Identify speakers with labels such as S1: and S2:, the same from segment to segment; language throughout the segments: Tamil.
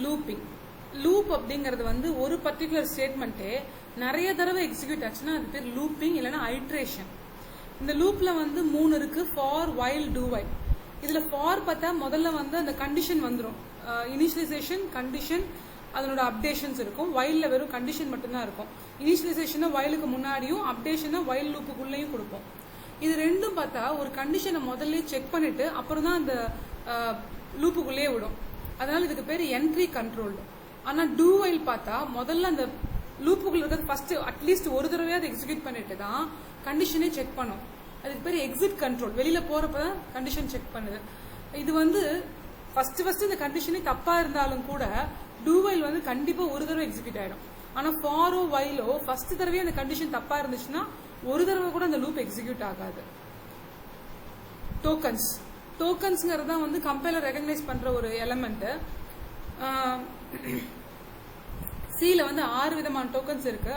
S1: லூப்பிங். லூப் அப்படிங்கிறது வந்து ஒரு பர்டிகுலர் ஸ்டேட்மெண்ட்டே நிறைய தடவை எக்ஸிக்யூட் ஆச்சுன்னா அது பேர் லூப்பிங் இல்லைன்னா ஐட்ரேஷன். இந்த லூப்ல வந்து 3 இருக்கு, ஃபார், வைல், டூ வைல். இதுல ஃபார் பார்த்தா முதல்ல வந்து அந்த கண்டிஷன் வந்துடும், இனிஷியலைசேஷன், கண்டிஷன், அதனோட அப்டேஷன்ஸ் இருக்கும். வைல்ல வெறும் கண்டிஷன் மட்டும்தான் இருக்கும். இனிஷியலைசேஷனை வைலுக்கு முன்னாடியும் அப்டேஷனை வைல் லூப்புக்குள்ளேயும் கொடுப்போம். இது ரெண்டும் பார்த்தா ஒரு கண்டிஷனை முதல்ல செக் பண்ணிட்டு அப்புறம் தான் அந்த லூப்புக்குள்ளேயே விடும். அதனால இதுக்கு பேர் என்ட்ரி கண்ட்ரோல்டு. ஆனா டூ வைல் பார்த்தா முதல்ல அந்த லூப்புக்குள்ள இருக்கிறது ஃபர்ஸ்ட் அட்லீஸ்ட் ஒரு தடவையாவது எக்ஸிக்யூட் பண்ணிட்டு தான் கண்டிஷனே செக் பண்ணும். அதுக்கு பேர் எக்ஸிட் கண்ட்ரோல். வெளியில போறப்பதான் கண்டிஷன் செக் பண்ணுது. இது வந்து ஃபர்ஸ்ட் இந்த கண்டிஷனே தப்பா இருந்தாலும் கூட டூ வைல் வந்து கண்டிப்பா ஒரு தடவை எக்ஸிக்யூட் ஆயிடும். ஆனா ஃபாரோ வைலோ ஃபர்ஸ்ட் தடவை அந்த கண்டிஷன் தப்பா இருந்துச்சுன்னா ஒரு தடவை கூட அந்த லூப் எக்ஸிக்யூட் ஆகாது. டோக்கன்ஸ். டோக்கன்ஸ்ங்கிறது தான் வந்து கம்பைலர் ரெகக்னைஸ் பண்ற ஒரு எலமெண்ட். சில வந்து 6 விதமான டோக்கன்ஸ் இருக்கு.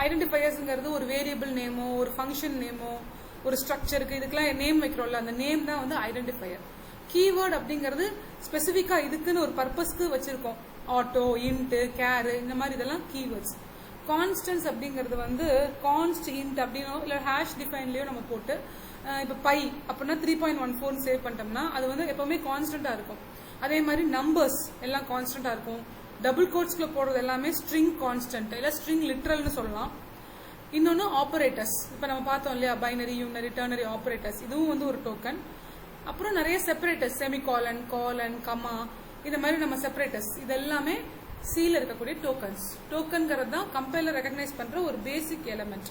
S1: ஐடென்டிஃபயர்ஸ்ங்கிறது ஒரு வேரியபிள் நேமோ ஒரு ஃபங்க்ஷன் நேமோ ஒரு ஸ்ட்ரக்சருக்கு இதுக்கெல்லாம் நேம் வைக்கிறோம்ல, அந்த நேம் தான் வந்து ஐடென்டிஃபயர். கீவேர்ட் அப்படிங்கிறது ஸ்பெசிஃபிக்கா இதுக்குன்னு ஒரு பர்பஸ்க்கு வச்சிருக்கோம். ஆட்டோ, இன்ட், கேர், இந்த மாதிரி இதெல்லாம் கீவேர்ட்ஸ். கான்ஸ்டன்ஸ் அப்படிங்கிறது வந்து கான்ஸ்ட், இன்ட் அப்படின்னோ இல்ல ஹேஷ் டிஃபைன்லயோ நம்ம போட்டு இப்ப பை அப்படின்னா 3.14 சேவ் பண்ணிட்டோம்னா அது வந்து எப்பவுமே கான்ஸ்டன்டா இருக்கும். அதே மாதிரி நம்பர்ஸ் எல்லாம் கான்ஸ்டன்டா இருக்கும். டபுள் கோட்ஸ்ல போடுறது எல்லாமே ஸ்ட்ரிங் கான்ஸ்டன்ட் இல்ல ஸ்ட்ரிங் லிட்ரல்னு சொல்லலாம். இன்னொன்னு ஆபரேட்டர்ஸ். இப்ப நம்ம பார்த்தோம் இல்லையா, பைனரி, யூனரி, டெர்னரி ஆபரேட்டர்ஸ், இதுவும் வந்து ஒரு டோக்கன். அப்புறம் நிறைய செப்பரேட்டர்ஸ், செமிகாலன், காலன், கமா, இந்த மாதிரி நம்ம செப்பரேட்டர்ஸ், இது எல்லாமே சில இருக்கக்கூடிய டோக்கன்ஸ். டோக்கன்ங்கிறது தான் கம்பைலர் ரெகக்னைஸ் பண்ற ஒரு பேசிக் எலிமெண்ட்.